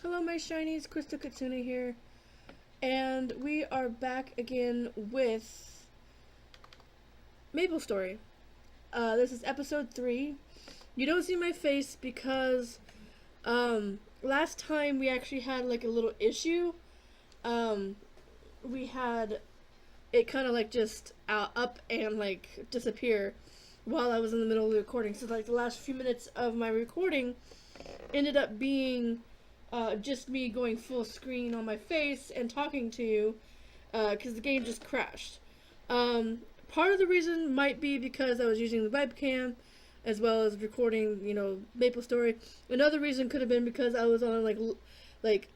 Hello my shinies, Crystal Katsune here, and we are back again with MapleStory. This is episode 3. You don't see my face because last time we actually had like a little issue. We had it kind of like just up and like disappear while I was in the middle of the recording. So like the last few minutes of my recording ended up being just me going full screen on my face and talking to you because the game just crashed. Part of the reason might be because I was using the webcam as well as recording, you know, MapleStory. Another reason could have been because I was on like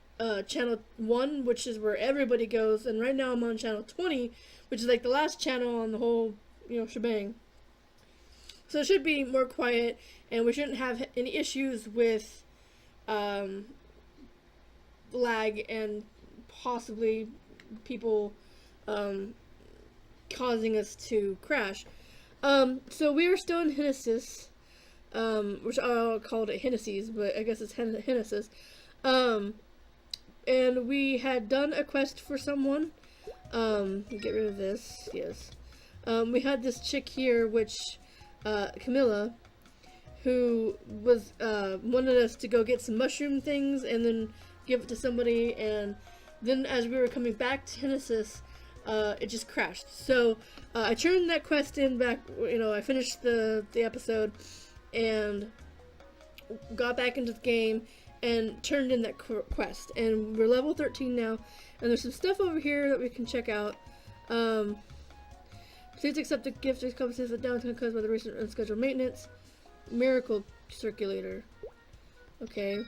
channel 1, which is where everybody goes, and right now I'm on channel 20, which is like the last channel on the whole, you know, shebang. So it should be more quiet, and we shouldn't have any issues with lag and possibly people causing us to crash. So we are still in Genesis, which I called it Hennessy's, but I guess it's Genesis. And we had done a quest for someone. Get rid of this, yes. We had this chick here, which, Camilla, who was, wanted us to go get some mushroom things and then give it to somebody, and then as we were coming back to Genesis, it just crashed. So, I turned that quest in back, you know, I finished the episode, and got back into the game, and turned in that quest, and we're level 13 now, and there's some stuff over here that we can check out. Please accept the gift of compensation for downtime caused by the recent unscheduled maintenance. Miracle circulator. Okay.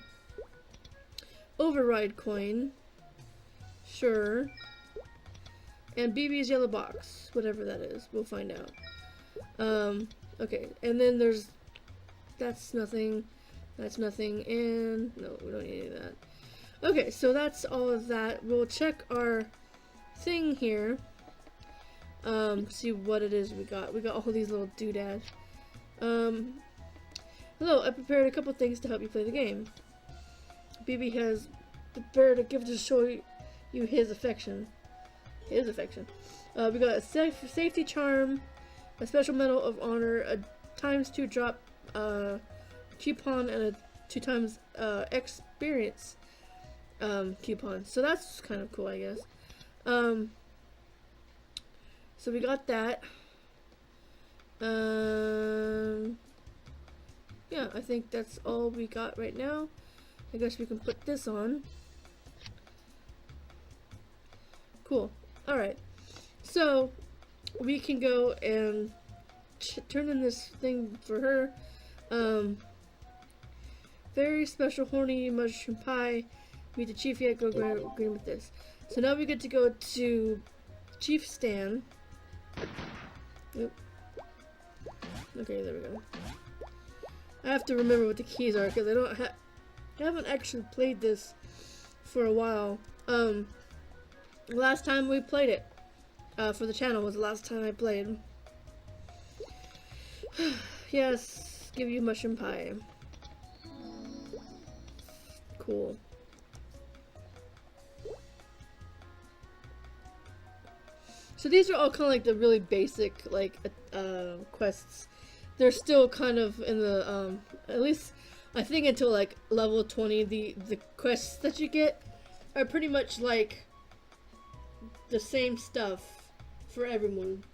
Override coin. Sure. And BB's yellow box. Whatever that is. We'll find out. Okay. And then there's... That's nothing. That's nothing. And... No, we don't need any of that. Okay, so that's all of that. We'll check our thing here. See what it is we got. We got all these little doodads. Hello, I prepared a couple things to help you play the game. BB has prepared a gift to show you his affection. We got a safety charm, a special medal of honor, a ×2 drop coupon, and a 2x experience coupon. So that's kind of cool, I guess. So we got that. Yeah, I think that's all we got right now. I guess we can put this on. Cool. Alright. So, we can go and turn in this thing for her. Very special horny mushroom pie. Meet the chief yet. Go green with this. So now we get to go to Chief Stan. Oop. Okay, there we go. I have to remember what the keys are because I haven't actually played this for a while. Last time we played it for the channel was the last time I played. Yes, give you mushroom pie. Cool. So these are all kind of like the really basic like quests. They're still kind of in the at least I think until like level 20 the quests that you get are pretty much like the same stuff for everyone.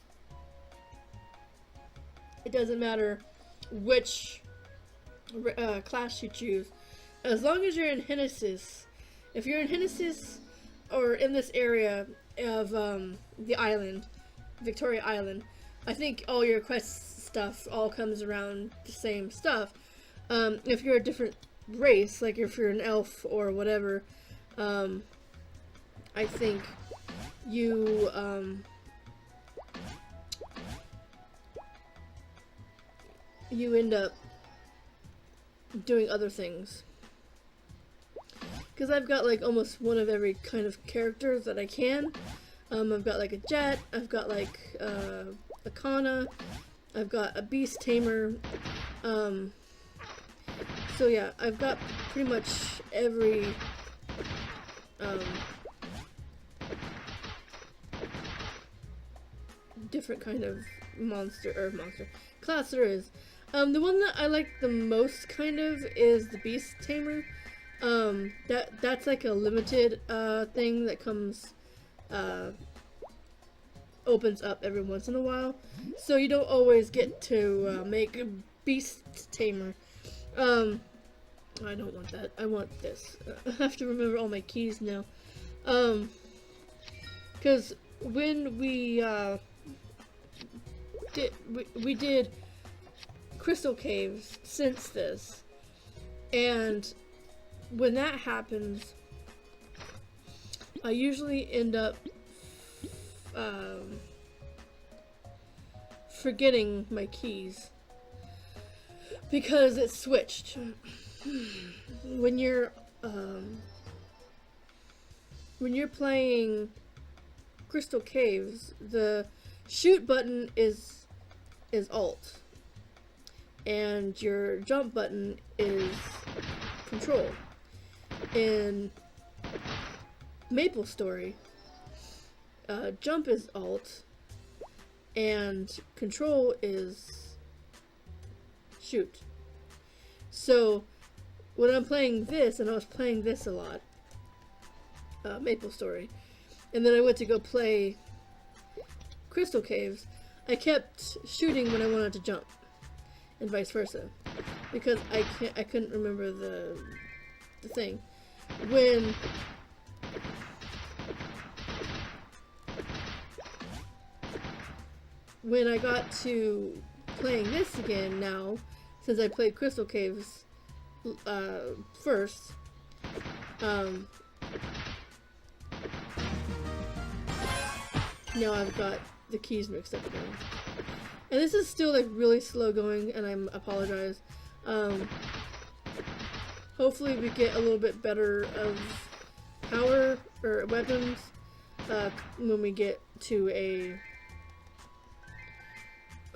It doesn't matter which class you choose, as long as you're in Genesis. If you're in Genesis or in this area of the island, Victoria Island, I think all your quest stuff all comes around the same stuff. If you're a different race, like if you're an elf or whatever, I think you you end up doing other things. Because I've got like almost one of every kind of character that I can. I've got like a jet, I've got like a Kana, I've got a beast tamer, so yeah, I've got pretty much every different kind of monster class there is. The one that I like the most kind of is the Beast Tamer. That's like a limited thing that comes opens up every once in a while, so you don't always get to make a Beast Tamer. I don't want that. I want this. I have to remember all my keys now. Because when we did Crystal Caves since this, and when that happens, I usually end up forgetting my keys because it switched. When you're playing Crystal Caves, the shoot button is Alt, and your jump button is Control. In MapleStory, jump is Alt, and Control is shoot. So when I'm playing this, and I was playing this a lot, MapleStory, and then I went to go play Crystal Caves, I kept shooting when I wanted to jump, and vice versa, because I couldn't remember the thing. When I got to playing this again now, since I played Crystal Caves first, now I've got the keys mixed up again. And this is still like really slow going, and I apologize. Hopefully we get a little bit better of power or weapons when we get to a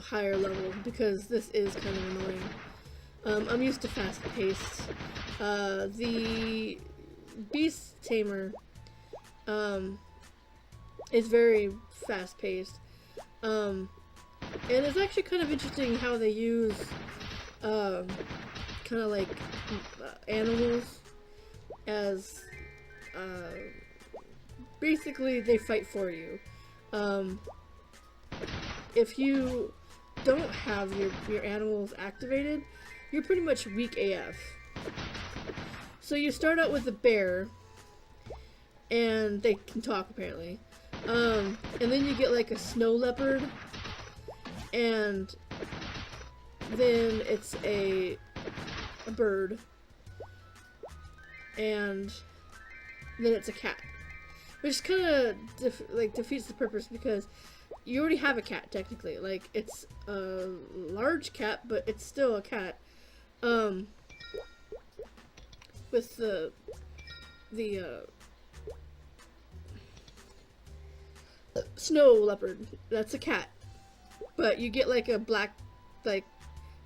higher level, because this is kind of annoying. I'm used to fast paced. The Beast Tamer is very fast paced. And it's actually kind of interesting how they use kind of like animals as basically they fight for you. If you don't have your animals activated, you're pretty much weak AF. So you start out with a bear, and they can talk apparently, and then you get like a snow leopard, and then it's a bird, and then it's a cat, which kind of defeats the purpose, because you already have a cat technically. Like, it's a large cat, but it's still a cat. With the snow leopard, that's a cat, but you get like a black, like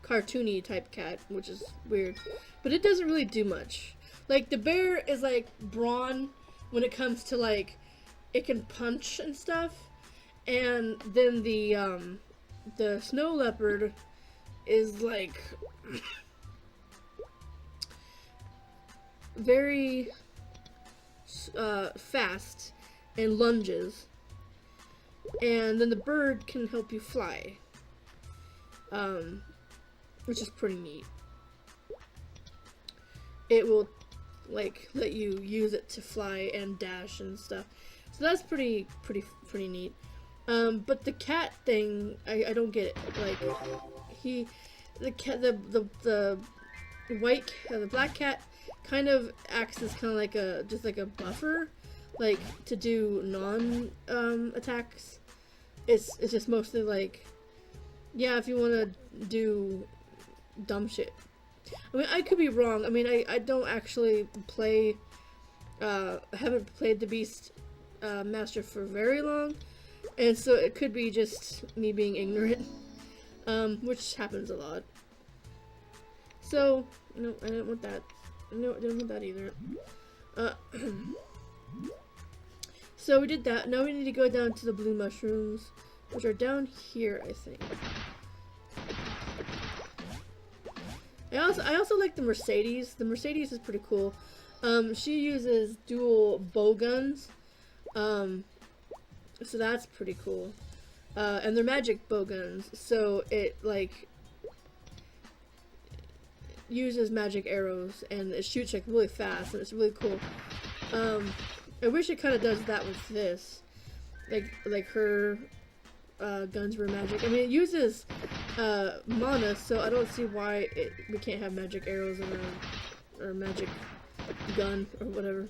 cartoony type cat, which is weird, but it doesn't really do much. Like, the bear is like brawn when it comes to like it can punch and stuff, and then the snow leopard is like very fast and lunges, and then the bird can help you fly, which is pretty neat. It will like let you use it to fly and dash and stuff, so that's pretty neat. But the cat thing, I don't get it. Like, the black cat kind of acts as kind of like just like a buffer, like to do attacks. It's just mostly like, yeah, if you want to do dumb shit. I mean, I could be wrong. I mean, I don't actually play, I haven't played the Beast Master for very long, and so it could be just me being ignorant, which happens a lot. So, no, I didn't want that. No, I didn't want that either. So we did that. Now we need to go down to the blue mushrooms, which are down here, I think. I also like the Mercedes. The Mercedes is pretty cool. She uses dual bow guns. So that's pretty cool. And they're magic bow guns, so it like uses magic arrows and it shoots like really fast and it's really cool. I wish it kind of does that with this, like her guns were magic. I mean, it uses mana, so I don't see why we can't have magic arrows in or magic gun or whatever.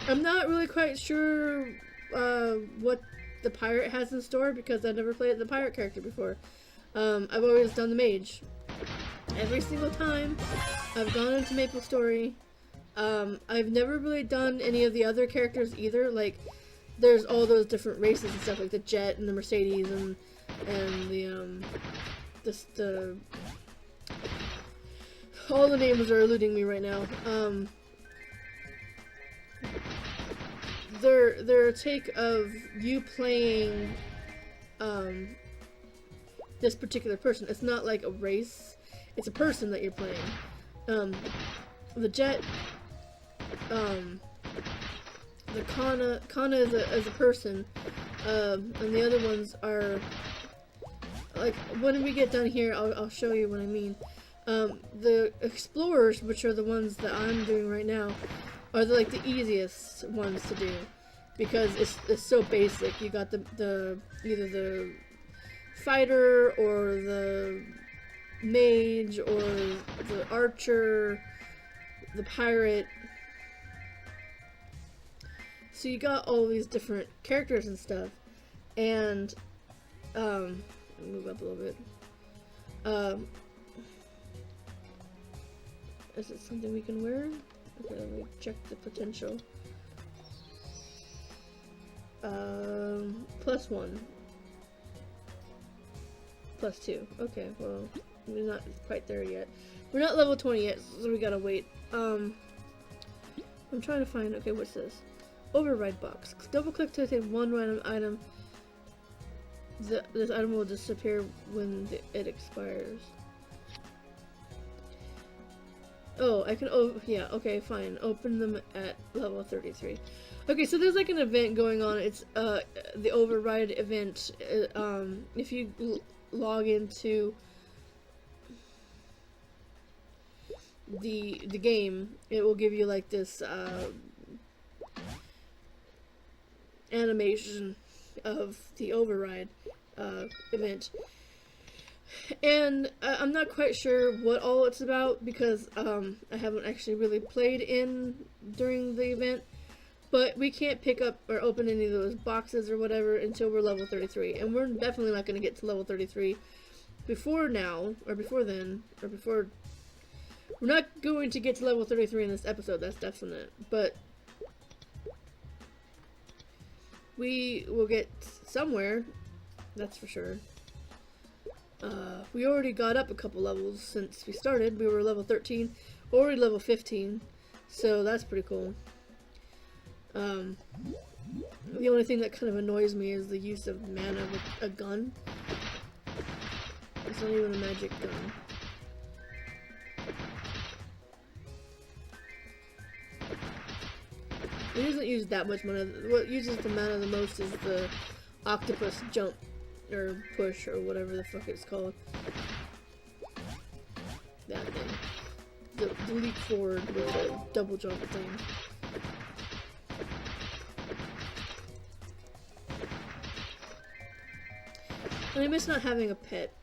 I'm not really quite sure what the pirate has in store because I never played the pirate character before. I've always done the mage. Every single time I've gone into MapleStory. I've never really done any of the other characters either. Like, there's all those different races and stuff, like the Jet and the Mercedes and the all the names are eluding me right now. They're a take of you playing this particular person. It's not like a race. It's a person that you're playing. The Jet, the Kana is a person, and the other ones are like, when we get done here, I'll show you what I mean. The explorers, which are the ones that I'm doing right now, are like the easiest ones to do because it's so basic. You got the either the fighter or the mage or the archer, the pirate. So you got all these different characters and stuff, and move up a little bit. Is it something we can wear? Okay, let me check the potential. +1. +2. Okay, well, we're not quite there yet. We're not level 20 yet, so we gotta wait. I'm trying to find, okay, what's this? Override box. Double click to obtain one random item. This item will disappear when it expires. Oh, I can, yeah, okay, fine. Open them at level 33. Okay, so there's like an event going on. It's, the override event. If you log into the game, it will give you like this, animation of the override, event. And I'm not quite sure what all it's about because I haven't actually really played during the event, but we can't pick up or open any of those boxes or whatever until we're level 33, and we're definitely not going to get to level 33 before now, or before then, or before. We're not going to get to level 33 in this episode, that's definite, but we will get somewhere, that's for sure. We already got up a couple levels since we started. We were level 13, already level 15, so that's pretty cool. The only thing that kind of annoys me is the use of mana with a gun. It's not even a magic gun. It doesn't use that much mana. What uses the mana the most is the octopus jump. Or push, or whatever the fuck it's called. That thing. The leap forward with the double jump thing. And I miss not having a pet.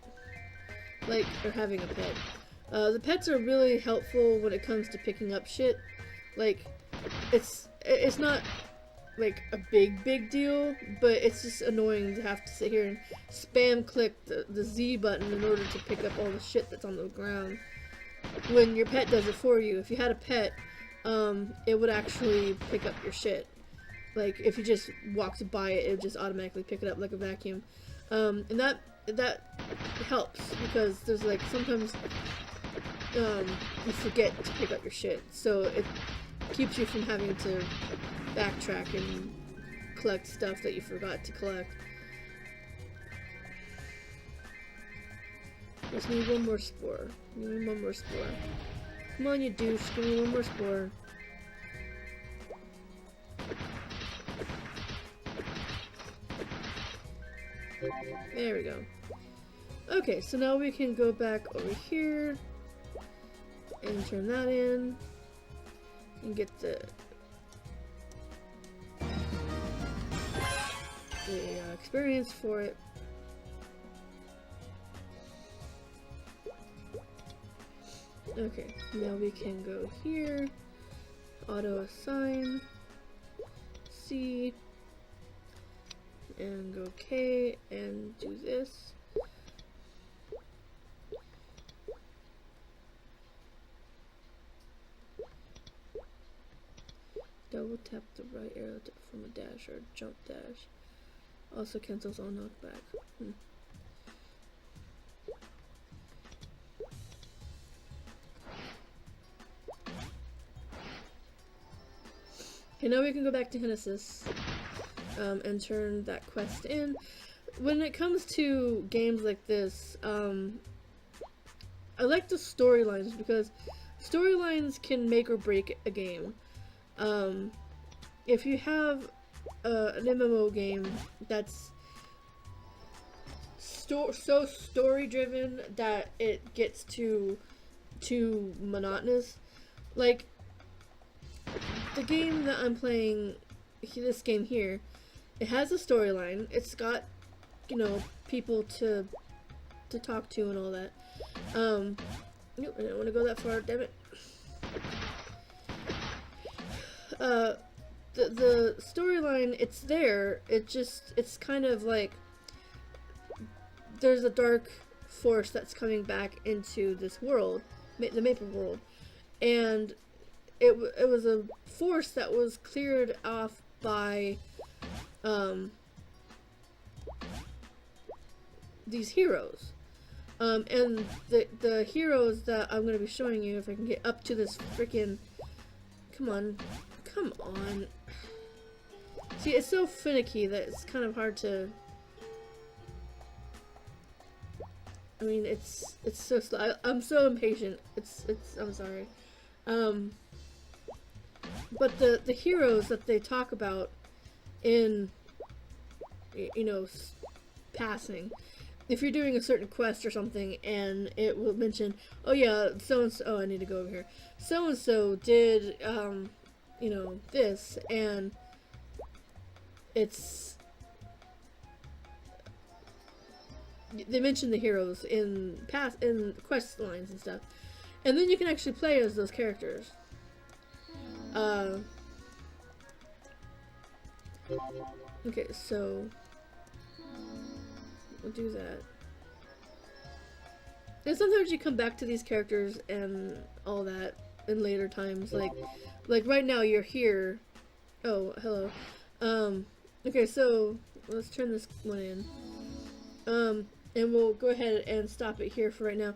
Like, or having a pet. The pets are really helpful when it comes to picking up shit. Like, it's not like a big deal, but it's just annoying to have to sit here and spam click the Z button in order to pick up all the shit that's on the ground when your pet does it for you. If you had a pet, it would actually pick up your shit. Like, if you just walked by it, it would just automatically pick it up like a vacuum. And that helps because there's like sometimes you forget to pick up your shit, so it keeps you from having to backtrack and collect stuff that you forgot to collect. Just need one more spore. Give me one more spore. Come on, you douche. Give me one more spore. There we go. Okay, so now we can go back over here and turn that in and get the experience for it. Okay, now we can go here, auto assign, C, and go K, and do this. Double tap the right arrow from a dash or jump dash. Also cancels all knockback. Okay, now we can go back to Genesis and turn that quest in. When it comes to games like this, I like the storylines because storylines can make or break a game. If you have an MMO game that's so story driven that it gets too monotonous, like the game that I'm playing, this game here, it has a storyline. It's got, you know, people to talk to and all that. Nope, I didn't want to go that far. Damn it. The storyline, it's there. It's kind of like there's a dark force that's coming back into this world, the Maple world, and it was a force that was cleared off by these heroes. And the heroes that I'm gonna be showing you, if I can get up to this freaking, come on. See, it's so finicky that it's kind of hard to, I mean, it's so slow. I'm so impatient. I'm sorry. But the heroes that they talk about in, you know, passing, if you're doing a certain quest or something and it will mention, oh yeah, so-and-so, oh, I need to go over here, so-and-so did, you know, this, and they mention the heroes in quest lines and stuff, and then you can actually play as those characters. Okay, so we'll do that. And sometimes you come back to these characters and all that in later times, like right now you're here. Oh, hello. Okay, so let's turn this one in. And we'll go ahead and stop it here for right now.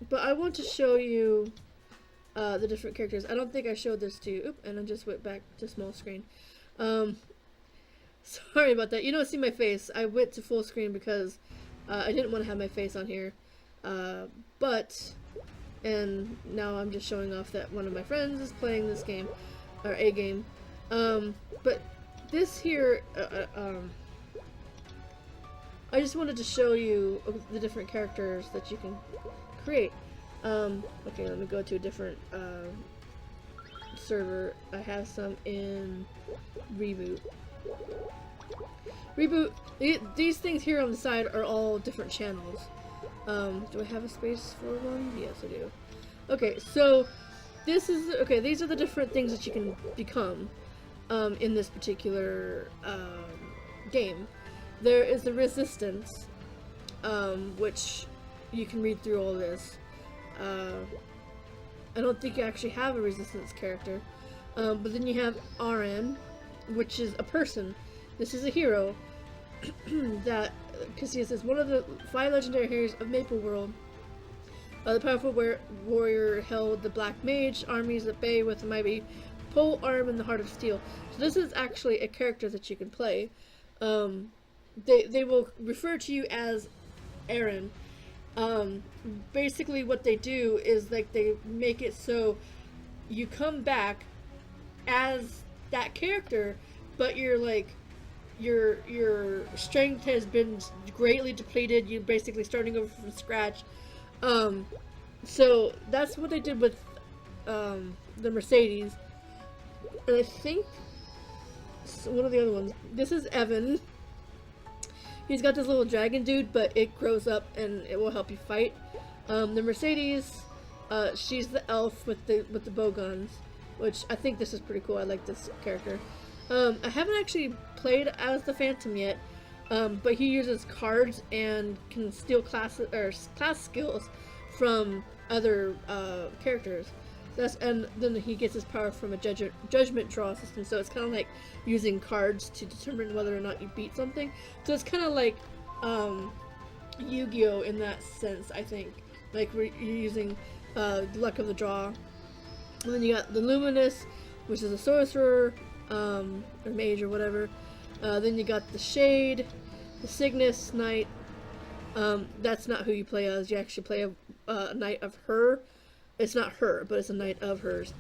But I want to show you the different characters. I don't think I showed this to you. Oop, and I just went back to small screen. Sorry about that. You don't see my face. I went to full screen because I didn't want to have my face on here. And now I'm just showing off that one of my friends is playing this game, or a game. But this here, I just wanted to show you the different characters that you can create. Okay, let me go to a different server. I have some in Reboot. These things here on the side are all different channels. Do I have a space for one? Yes, I do. Okay, so these are the different things that you can become in this particular game. There is the Resistance, which you can read through all this. I don't think you actually have a Resistance character, but then you have RN, which is a person. This is a hero that, because he says, one of the 5 legendary heroes of Maple World. The powerful warrior held the Black Mage armies at bay with a mighty Pole Arm and the Heart of Steel. So this is actually a character that you can play. They will refer to you as Aaron. Basically what they do is like they make it so you come back as that character, but you're like your strength has been greatly depleted. You're basically starting over from scratch. So that's what they did with the Mercedes. And I think one of the other ones. This is Evan. He's got this little dragon dude, but it grows up and it will help you fight. The Mercedes, she's the elf with the bow guns, which I think this is pretty cool. I like this character. I haven't actually played as the Phantom yet, but he uses cards and can steal class skills from other characters. And then he gets his power from a judgment draw system. So it's kind of like using cards to determine whether or not you beat something. So it's kind of like Yu-Gi-Oh in that sense, I think. Like you're using luck of the draw. And then you got the Luminous, which is a sorcerer, or mage or whatever. Then you got the Shade, the Cygnus Knight. That's not who you play as. You actually play a knight of her. It's not her, but it's a knight of hers.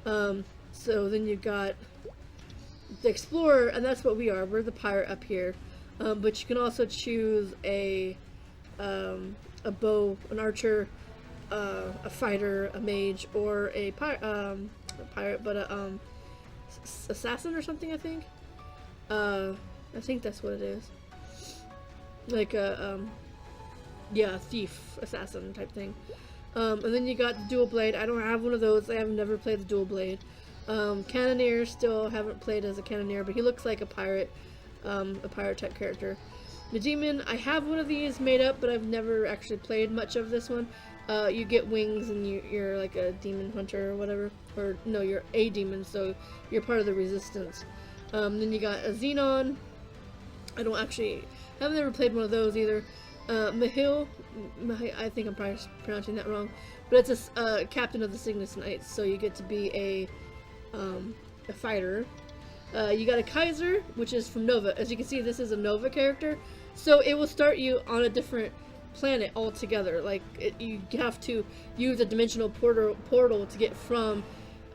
So then you got the Explorer, and that's what we are. We're the pirate up here. But you can also choose a bow, an archer, a fighter, a mage, or a pirate, but a assassin or something. I think that's what it is. Like a thief, assassin type thing. And then you got the dual blade. I don't have one of those. I have never played the dual blade. Cannoneer, still haven't played as a cannoneer, but he looks like a pirate type character. The demon, I have one of these made up, but I've never actually played much of this one. You get wings and you're like a demon hunter or whatever. Or no, you're a demon, so you're part of the resistance. Then you got a Xenon. I've never played one of those either. Mahil, I think I'm probably pronouncing that wrong, but it's a captain of the Cygnus Knights, so you get to be a fighter. You got a Kaiser, which is from Nova. As you can see, this is a Nova character, so it will start you on a different planet altogether. Like you have to use a dimensional portal to get from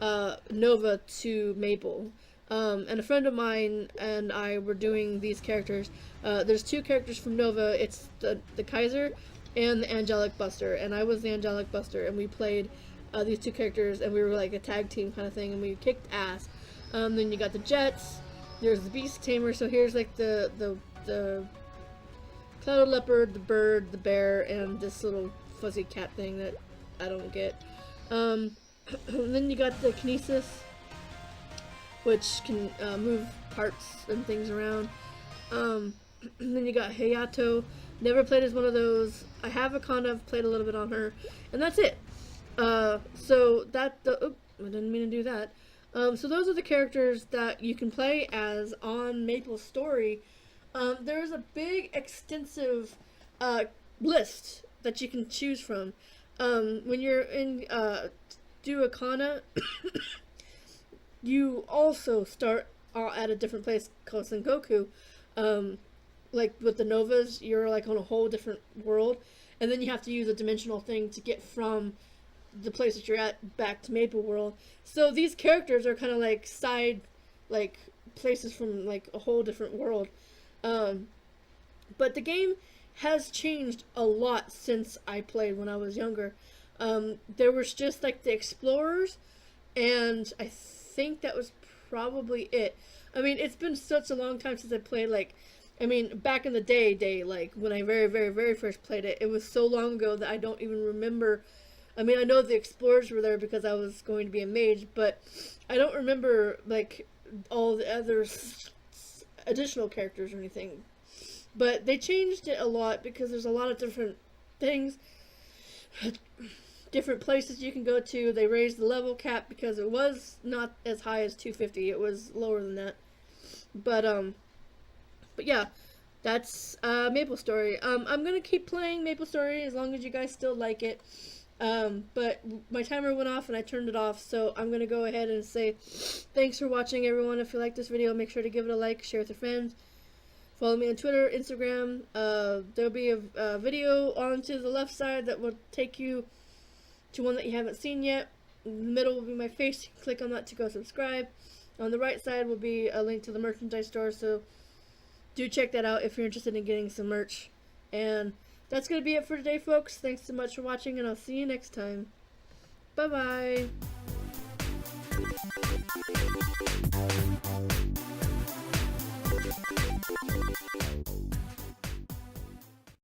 Nova to Maple. And a friend of mine and I were doing these characters. There's two characters from Nova. It's the Kaiser and the Angelic Buster. And I was the Angelic Buster, and we played these two characters, and we were like a tag team kind of thing, and we kicked ass. Then you got the Jets. There's the Beast Tamer. So here's like the Cloud Leopard, the bird, the bear, and this little fuzzy cat thing that I don't get. Then you got the Kinesis, which can move parts and things around. Then you got Hayato. Never played as one of those. I have played a little bit on her, and that's it. So that I didn't mean to do that. So those are the characters that you can play as on MapleStory. There's a big, extensive list that you can choose from. When you're in Duakana, you also start at a different place called Sengoku. Like with the Novas, you're like on a whole different world, and then you have to use a dimensional thing to get from the place that you're at back to Maple World. So these characters are kind of like side, like places from like a whole different world. But the game has changed a lot since I played when I was younger. There was just like the Explorers, and I think that was probably it. I mean, it's been such a long time since I played, like, I mean, back in the day, like, when I very, very, very first played it, it was so long ago that I don't even remember. I mean, I know the Explorers were there because I was going to be a mage, but I don't remember, like, all the other additional characters or anything. But they changed it a lot because there's a lot of different things, different places you can go to. They raised the level cap because it was not as high as 250. It was lower than that. But yeah, that's MapleStory. I'm gonna keep playing MapleStory as long as you guys still like it. But my timer went off and I turned it off, so I'm going to go ahead and say thanks for watching, everyone. If you like this video, make sure to give it a like, share with your friends. Follow me on Twitter, Instagram. There'll be a video on to the left side that will take you to one that you haven't seen yet. In the middle will be my face. You can click on that to go subscribe. On the right side will be a link to the merchandise store, so do check that out if you're interested in getting some merch. And that's going to be it for today, folks. Thanks so much for watching, and I'll see you next time. Bye-bye.